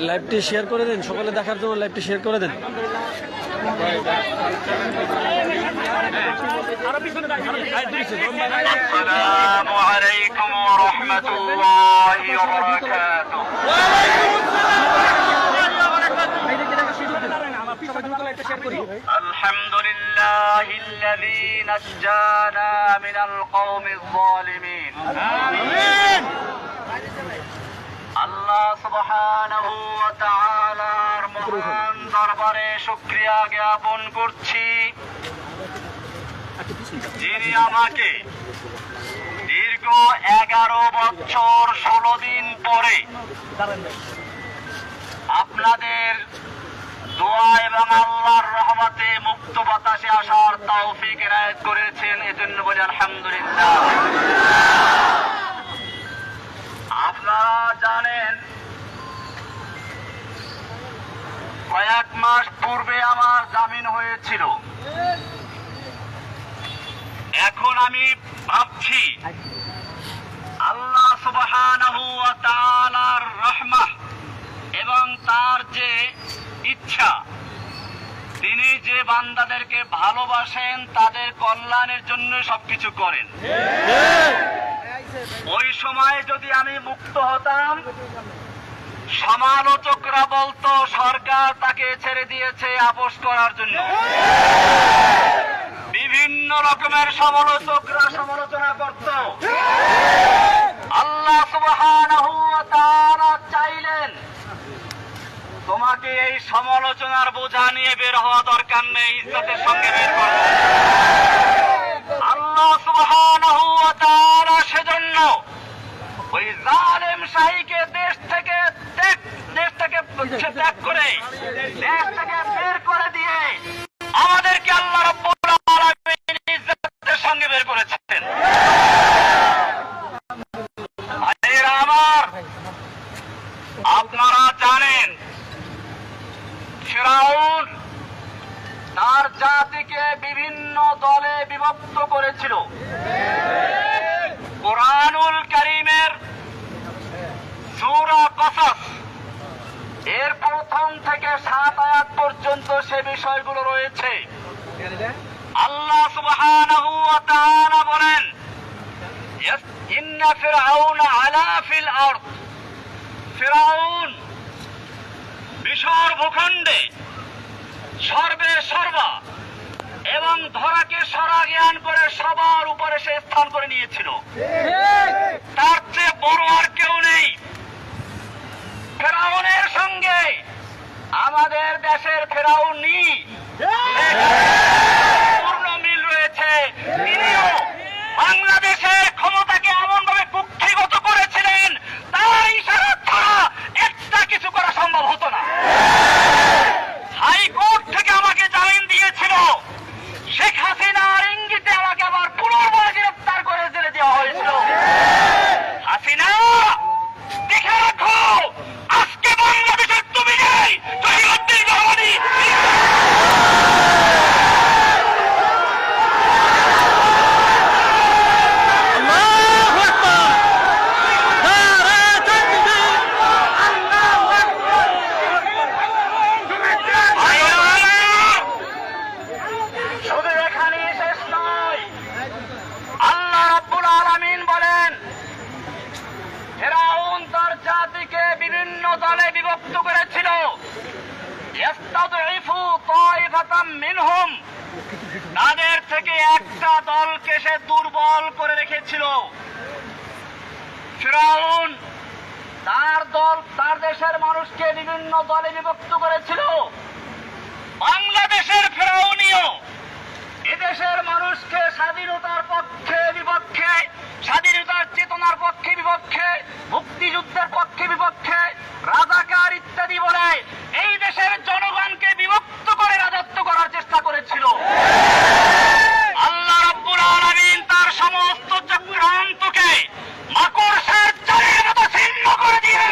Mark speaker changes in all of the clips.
Speaker 1: লাইভটি শেয়ার করে দেন, সকলে দেখার জন্য লাইভটি শেয়ার করে দেন।
Speaker 2: আসসালামু আলাইকুম ওয়া রাহমাতুল্লাহি ওয়া বারাকাতুহু। আলহামদুলিল্লাহিল্লাযী নাজ্জানা মিনাল কওমিজ যালিমিন। আমিন। আল্লাহ সুবহানাহু ওয়া তাআলার মহান দরবারে শুকরিয়া জ্ঞাপন করছি, যিনি আমাকে দীর্ঘ 11 বছর 16 দিন পরে আপনাদের দোয়া এবং আল্লাহর রহমতে মুক্ত বাতাসে আসার তৌফিক এনায়েত করেছেন। এজন্য বলি আলহামদুলিল্লাহ। আপনারা জানেন, কয়েক মাস পূর্বে আমার জামিন হয়েছিল। এখন আমি ভাবছি আল্লাহ সুবহানাহু ওয়া তাআলার রহমত এবং তার যে ইচ্ছা, তিনি যে বান্দাদেরকে ভালোবাসেন তাদের কল্যাণের জন্য সবকিছু করেন। ওই সময় যদি আমি মুক্ত হতাম, সমালোচকরা বলতো সরকার তাকে ছেড়ে দিয়েছে আপোস করার জন্য। বিভিন্ন রকমের সমালোচকরা সমালোচনা করত। আল্লাহ সুবহানাহু ওয়া তাআলা চাইলেন তোমাকে এই সমালোচনার বোঝা নিয়ে বের হওয়া দরকার নেই, ইজ্জতের সঙ্গে বের করো। আল্লাহ সুবহানাহু ওয়া তাআলা সেজন্য ওই জালেম শাহীকে দেশ থেকে ত্যাগ করে দেশ থেকে বের করে দিয়ে আমাদেরকে আল্লাহ রাব্বুল আলামিন ইজ্জতের সঙ্গে বের করেছেন। ভাইয়েরা আমার, আপনারা জানেন ফিরআউন তার জাতিকে বিভিন্ন দলে বিভক্ত করেছিল। কুরআনুল কারীমের সূরা কসস এর প্রথম থেকে 7 আয়াত পর্যন্ত সে বিষয়গুলো রয়েছে। আল্লাহ সুবহানাহু ওয়া তাআলা বলেন, ইন্না ফিরআউনা আলা ফিল আরদ, ফিরআউন মিশর ভূখণ্ডে সর্বে সর্বা এবং ধরাকে সরা জ্ঞান করে সবার উপরে সে স্থান করে নিয়েছিল। তার চেয়ে বড় আর কেউ নেই। ফেরাউনের সঙ্গে আমাদের দেশের ফেরাউনি পূর্ণ মিল রয়েছে। তিনিও বাংলাদেশের ক্ষমতাকে এমন ভাবে কুক্ষিগত করেছিলেন, তার ইশারা ছাড়া একটা কিছু করা সম্ভব হতো না। হাইকোর্ট থেকে আমাকে জামিন দিয়েছিল, শেখ হাসিনার ইঙ্গিতে আমাকে আবার পুনর্বার গ্রেফতার করে জেলে দেওয়া হয়েছিল। হাসিনা, দেখে রাখো, আজকে বাংলাদেশের তুমি নেই, জহিরুদ্দিন রহমানি। শুধু এখানেই শেষ নয়, আল্লাহ রাব্বুল আলামিন বলেন ফিরআউন তার জাতিকে বিভিন্ন দলে বিভক্ত করেছিল। ইস্তাদঈফু তাইফাতাম মিনহুম, তাদের থেকে একটা দলকে সে দুর্বল করে রেখেছিল। ফিরআউন তার দেশের মানুষকে বিভিন্ন দলে বিভক্ত করেছিল। বাংলাদেশের ফিরআউনিও এদেশের মানুষকে স্বাধীনতার পক্ষে বিপক্ষে, স্বাধীনতার চেতনার পক্ষে বিপক্ষে, মুক্তিযুদ্ধের পক্ষে বিপক্ষে, রাজাকার ইত্যাদি বলে এই দেশের জনগণকে বিভক্ত করে রাজত্ব করার চেষ্টা করেছিল। আল্লাহ রাব্বুল আলামিন তার সমস্ত চক্রান্তকে মাকড়সার জালের মতো ছিন্ন করে দিয়ে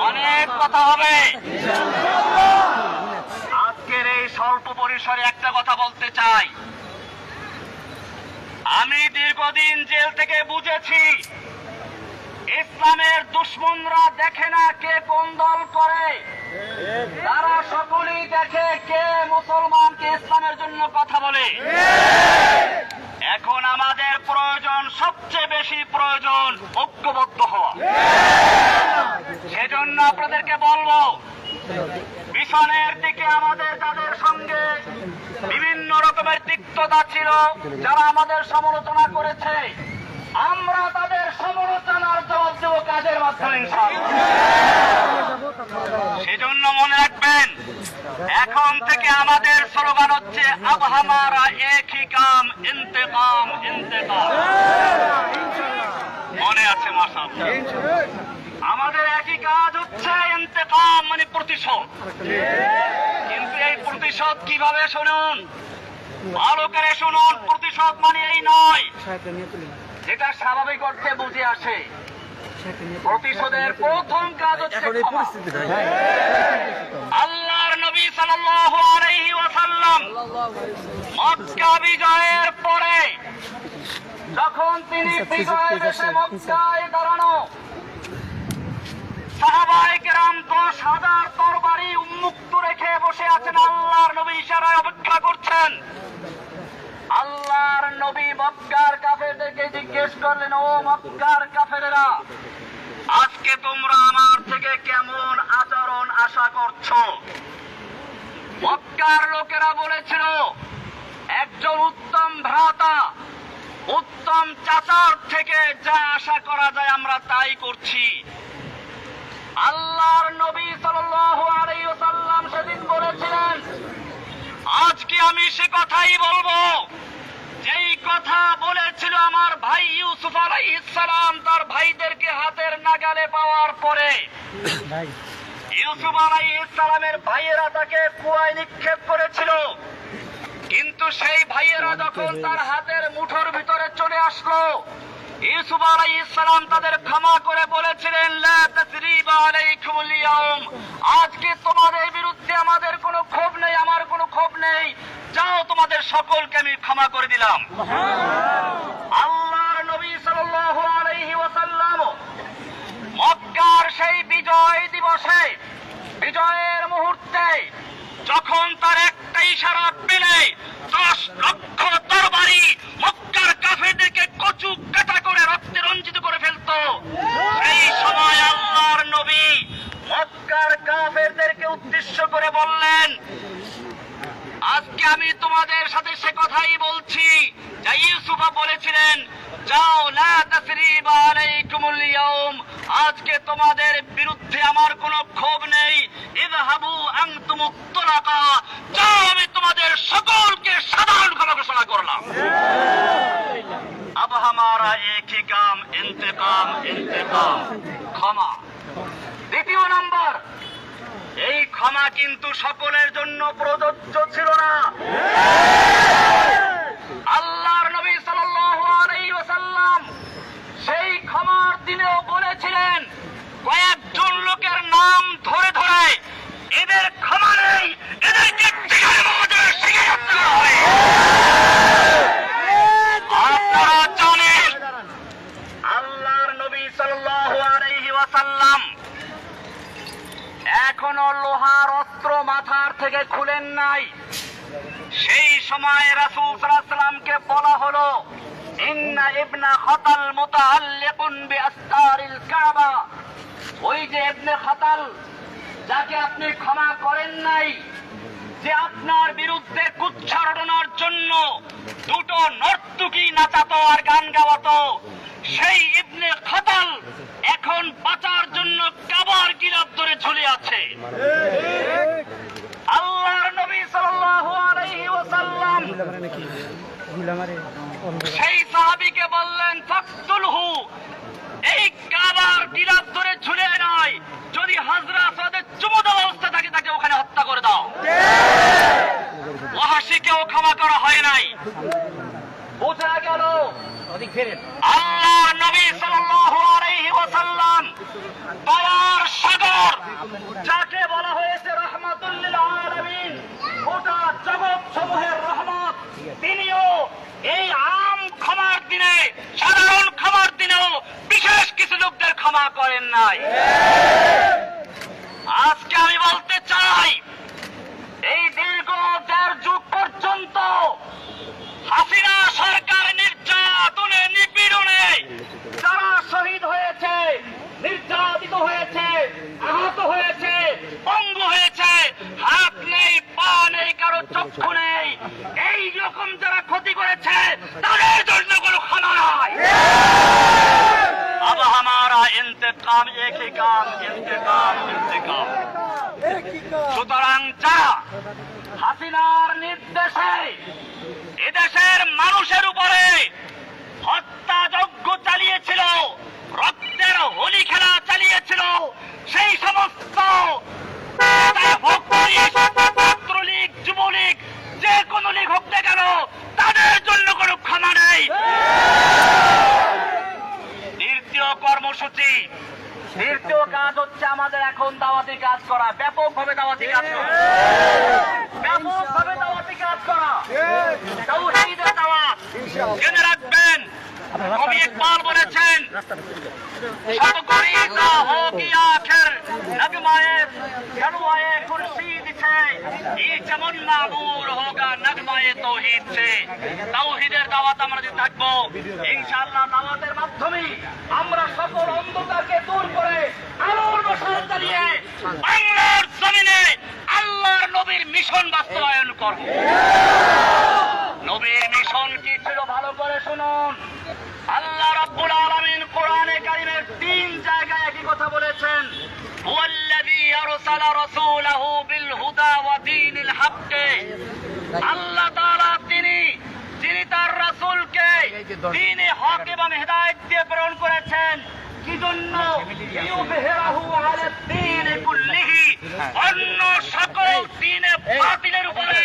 Speaker 2: অনেক কথা হবে। আজকের এই স্বল্প পরিসরে একটা কথা বলতে চাই। আমি দীর্ঘদিন জেল থেকে বুঝেছি, ইসলামের দুশমনরা দেখে না কে কোন দল করে, তারা সকলেই দেখে কে মুসলমানকে ইসলামের জন্য কথা বলে। এখন আমাদের প্রয়োজন, সবচেয়ে বেশি প্রয়োজন ঐক্যবদ্ধ হওয়া। সেজন্য আপনাদেরকে বলবো, মিশনের দিকে আমাদের যাদের সঙ্গে বিভিন্ন রকমের তিক্ততা ছিল, যারা আমাদের সমালোচনা করেছে, আমরা তাদের সমালোচনার জবাব দেব কাজের মাধ্যমে ইনশাআল্লাহ। সেজন্য মনে রাখবেন, এখন থেকে আমাদের স্লোগান হচ্ছে আব হামারা এক হি কাম ইন্তেকাম ইন্তেকাম। মনে আছে মাশাআল্লাহ? আমাদের একই কাজ হচ্ছে ইন্তেকাম, মানে প্রতিশোধ। কিন্তু এই প্রতিশোধ কিভাবে শুনুন, ভালো করে শুনুন। প্রতিশোধ মানে এই নয় যেটা স্বাভাবিক অর্থে বুঝে আসে। প্রতিশোধের প্রথম কাজ হচ্ছে ক্ষমা। আল্লাহর নবী সাল্লাল্লাহু আলাইহি ওয়াসাল্লাম মক্কা বিজয়ের পরে যখন তিনি বিজয়ের দেশে মক্কায় দাঁড়ানো, সাহাবায়ে কেরাম 10,000 তরবারি উন্মুক্ত রেখে বসে আছেন, আল্লাহর নবী ইশারায় অপেক্ষা করছেন। আল্লাহর নবী মক্কার কাফেরদেরকে জিজ্ঞেস করলেন, ও মক্কার কাফেরেরা, আজকে তোমরা আমার থেকে কেমন আচরণ আশা করছো? মক্কার লোকেরা বলেছিল, একজন উত্তম ভ্রাতা, উত্তম চাচার থেকে যা আশা করা যায় আমরা তাই করছি। আল্লাহর নবী সাল্লাল্লাহু আলাইহি ওয়াসাল্লাম সেদিন বলেছিলেন, আজকে আমি সে কথাই বলবো যেই কথা বলেছিল আমার ভাই ইউসুফ আলাইহিস সালাম তার ভাইদেরকে হাতের নাগালে পাওয়ার পরে। ইউসুফ আলাইহিস সালামের ভাইয়েরা তাকে কুয়ায় নিক্ষেপ করেছিল, কিন্তু সেই ভাইয়েরা যখন তার হাতের মুঠোর ভিতরে চলে আসলো, ইউসুফ আলাইহিস সালাম তাদের ক্ষমা করে বলেছিলেন, লা তাসরিবা আলাইকুমুল ইয়াউম, আজকে তোমাদের বিরুদ্ধে আমাদের কোনো ক্ষোভ নেই, আমার কোনো ক্ষোভ নেই, যাও তোমাদের সকলকে আমি ক্ষমা করে দিলাম। আল্লাহর নবী সাল্লাল্লাহু আলাইহি ওয়াসাল্লাম মক্কার সেই বিজয় দিবসে, বিজয়ের মুহূর্তে যখন তার একটা ইশারা পেলে 10 লক্ষ তরবারি মক্কার কাফেরদেরকে কচু কাটা করে রক্তে রঞ্জিত করে ফেলতো, সেই সময় আল্লাহর নবী মক্কার কাফেরদেরকে উদ্দেশ্য করে বললেন, আজকে আমি তোমাদের সাথে সে কথাই বলছি যা ইউসুফ বলেছিলেন, যাও, লা তাসরিবা আলাইকুমুল ইয়াউম, আজকে তোমাদের বিরুদ্ধে আমার কোনো ক্ষোভ নেই, ইযহাবু আনতুমুত তুলাকা, যাও, আমি তোমাদের সকলকে সাধারণ ক্ষমা ঘোষণা করলাম। আব হামারা এক হি কাম ইন্তেকাম ইন্তেকাম, ক্ষমা। দ্বিতীয় নাম্বার, এই ক্ষমা কিন্তু সকলের জন্য প্রযোজ্য ছিল না। আল্লাহর নবী সাল্লাল্লাহু আলাইহি ওয়াসাল্লাম সেই ক্ষমার দিনেও বলেছিলেন, কয়েকজন লোকের নাম ধরে ধরে, এদের ক্ষমা নেই, এদেরকে জিহাদের ময়দানে শিখে যেতে হবে। আপনারা জানেন, আল্লাহর নবী সাল্লাল্লাহু আলাইহি ওয়াসাল্লাম এখনো লোহার অস্ত্র মাথার থেকে খুলেন নাই। সেই সময় রাসূল সাল্লাল্লাহু আলাইহি ওয়াসাল্লামকে বলা হলো, ইন্না ইবনা খাতাল মুতাআল্লিকুন বিআসতারিল কাবা, ওই যে ইবনে খাতাল, যাকে আপনি ক্ষমা করেন নাই, যে আপনার বিরুদ্ধে কুচ্ছা রটনার জন্য দুটো নর্তকী নাচাতো আর গান গাওয়াতো, সেই ইবনে খাতাল এখন বাঁচার জন্য কাবার গিলাফ ধরে ঝুলে আছে। আল্লাহর নবী সাল্লাল্লাহু আলাইহি ওয়াসাল্লাম সেই সাহাবীকে বললেন, ফাকতুলহু, এই কাবার গিলাফ ধরে ঝুলে নয়, যদি হাজরা আসওয়াদের চুমু দেওয়া অবস্থা থাকে তাকে ওখানে হত্যা করে দাও। ওয়াহাশীকেও ক্ষমা করা হয় নাই। বোঝা গেল আল্লাহর নবী সাল্লাল্লাহু আলাইহি ওয়াসাল্লাম দয়ার যাকে বলা হয়েছে রাহমাতুল লিল আলামিন, গোটা জগৎ সমূহের রহমত, তিনিও এই আম ক্ষমার দিনে, সাধারণ ক্ষমার দিনেও বিশেষ কিছু লোকদের ক্ষমা করেন নাই। আজকে আমি বলতে চাই, এই দীর্ঘ 1.5 যুগ পর্যন্ত হাসিনা সরকার নির্যাতনে, নিপীড়নে যারা শহীদ হয়েছে, নির্যাতিত হয়েছে, আহত হয়েছে, পঙ্গু হয়েছে, হাত নেই, পা নেই, কারো চক্ষু নেই, এই রকম যারা ক্ষতি করেছে তাদের জন্য কোনো ক্ষমা নাই। अब हमारा इंतकाम एक ही काम, इंतकाम, इंतकाम। সুতরাং যা হাসিনার নির্দেশে এদেশের মানুষের উপরে হত্যাযজ্ঞ চালিয়েছিল, রক্তের হোলি খেলা চালিয়েছিল, সেই সমস্ত ছাত্রলীগ, যুবলীগ, যে কোনো লীগ হোক না কেন, তাদের জন্য কোনো ক্ষমা নেই। দ্বিতীয় কর্মসূচি, দ্বিতীয় কাজ হচ্ছে আমাদের এখন দাওয়াতি কাজ করা, ব্যাপকভাবে দাওয়াতি কাজ করা, ব্যাপকভাবে দাওয়াতি কাজ করা, তাওহীদের দাওয়াত। জেনে রাখবেন, কবি ইকবাল বলেছেন, সব গরিতা হো কি আখির নগমায়ে গরওয়ায়ে খুরশিদ সে, এই যেমন মাবুর হোগা নগমায়ে তাওহীদ সে। তাওহীদের দাওয়াত আমরা যদি থাকবো, ইনশাআল্লাহ দাওয়াতের মাধ্যমে আমরা সকল অন্ধকারকে দূর করে আলোর মশাল জ্বালিয়ে বাংলার জমিনে আল্লাহর নবীর মিশন বাস্তবায়ন করব। নবীর মিশন কি ছিল ভালো করে শুনুন। আল্লাহ রাব্বুল আলামিন কোরআনে কারীমের 3 জায়গায় একই কথা বলেছেন, হুয়াল্লাযী আরসালা রাসূলাহু বিল হুদা ওয়া দীনিল হক। আল্লাহ তাআলা তিনি তার রাসূলকে দ্বীনে হক এবং হেদায়েত দিয়ে প্রেরণ করেছেন। কি জন্য? লিইয়ুযহিরাহু আলা দ্বীনি কুল্লিহি, অন্য সকল দ্বীনে বাতিলের উপরে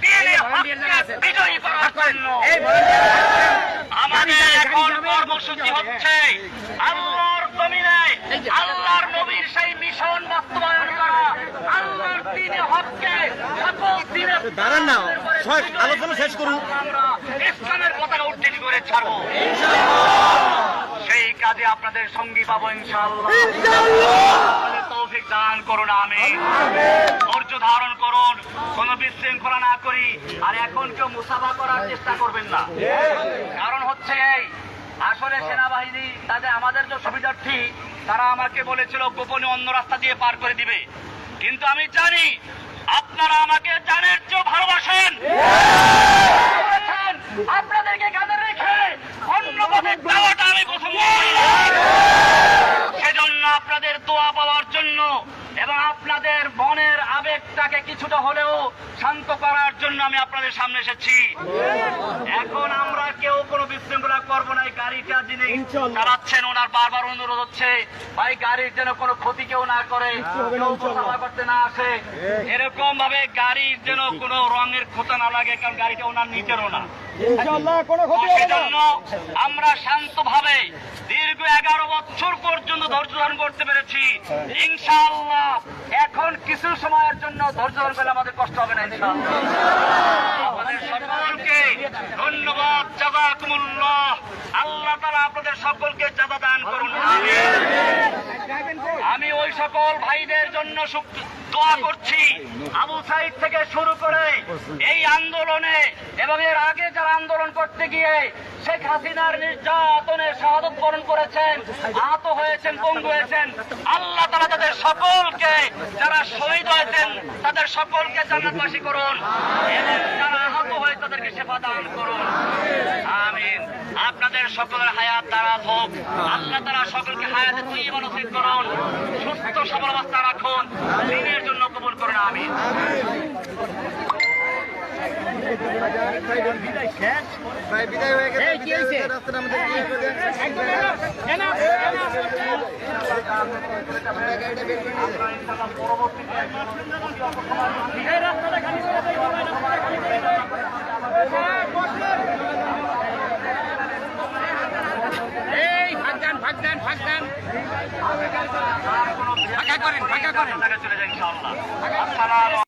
Speaker 2: দ্বীনে হককে বিজয়ী করার জন্য। আমাদের এখন কর্মসূচি হচ্ছে আল্লাহর জমিনে আল্লাহর নবীর সেই মিশন বাস্তবায়ন করা, আল্লাহর দ্বীনে হককে সকল দ্বীনে
Speaker 3: দাঁড়ান না, আলোচনা শেষ করুন।
Speaker 2: আমরা ইসলামের পতাকা উত্তোলন করে ছাড়বো। সেই কাজে আপনাদের সঙ্গী পাবো ইনশাআল্লাহ। আপনাদের তৌফিক দান করুন, আমিন। ধৈর্য ধারণ করুন, কোন বিশৃঙ্খলা না করি। আর এখন কেউ মুসাফা করার চেষ্টা করবেন না। কারণ হচ্ছে এই, আসলে সেনাবাহিনী তাদের আমাদের যে সুবিধার্থী, তারা আমাকে বলেছিল গোপনে অন্য রাস্তা দিয়ে পার করে দিবে, কিন্তু আমি জানি আপনারা আমাকে জানের চেয়েও ভালোবাসেন। আপনাদেরকে কাঁধে রেখে অন্য পথে যাওয়াটা আমি পছন্দ করি না। সেজন্য আপনাদের দোয়া পাওয়ার জন্য এবং আপনাদের মনের আবেগটাকে কিছুটা হলেও শান্ত করার জন্য আমি আপনাদের সামনে এসেছি। এখন আমরা কেউ কোনো বিশৃঙ্খলা করবো না। এই গাড়িটা যিনি চালাচ্ছেন, ওনার বারবার অনুরোধ হচ্ছে, ভাই গাড়ির যেন কোনো ক্ষতি কেউ না করে, কেউ মুসাফা করতে না আসে, এরকম ভাবে গাড়ির যেন কোনো রঙের ক্ষতি না লাগে, কারণ গাড়িটা ওনার নিজেরও না। সেজন্য আমরা শান্তভাবে দীর্ঘ 11 বছর পর্যন্ত ধৈর্য ধারণ করতে পেরেছি। ইনশাআল্লাহ এখন কিছু সময়ের জন্য ধৈর্য ধারণ করলে আমাদের কষ্ট হবে না ইনশাআল্লাহ। আপনাদের সকলকে ধন্যবাদ, জাযাকুমুল্লাহ। আল্লাহ তাআলা আপনাদের সকলকে জাযা দান করুন, আমিন। আমি ওই সকল ভাইদের জন্য দোয়া করছি, আবু সাইদ থেকে শুরু করে এই আন্দোলনে এবং এর আগে যারা আন্দোলন করতে গিয়ে শেখ হাসিনার নির্যাতনে শাহাদত বরণ করেছেন, আহত হয়েছেন, পঙ্গু হয়েছেন, আল্লাহ তাআলা তাদের সকলকে, যারা শহীদ হয়েছেন তাদের সকলকে জান্নাতবাসী করুন এবং যারা আহত হয়ে তাদেরকে সেবা দান করুন, আমিন। আপনাদের সকলের হায়াত দারাজ হোক। আল্লাহ তাআলা সকলকে হায়াতে তৈয়বা নসিব করুন, সুস্থ সবল অবস্থা রাখুন, দ্বীনের জন্য কবুল করুন, আমিন।
Speaker 3: বিদায় হয়ে গেছে, রাস্তাটা আমাদের ক্লিয়ার করে দেন।
Speaker 4: এই ভাগ দেন
Speaker 2: চলে যায় ইনশাআল্লাহ। আসসালামু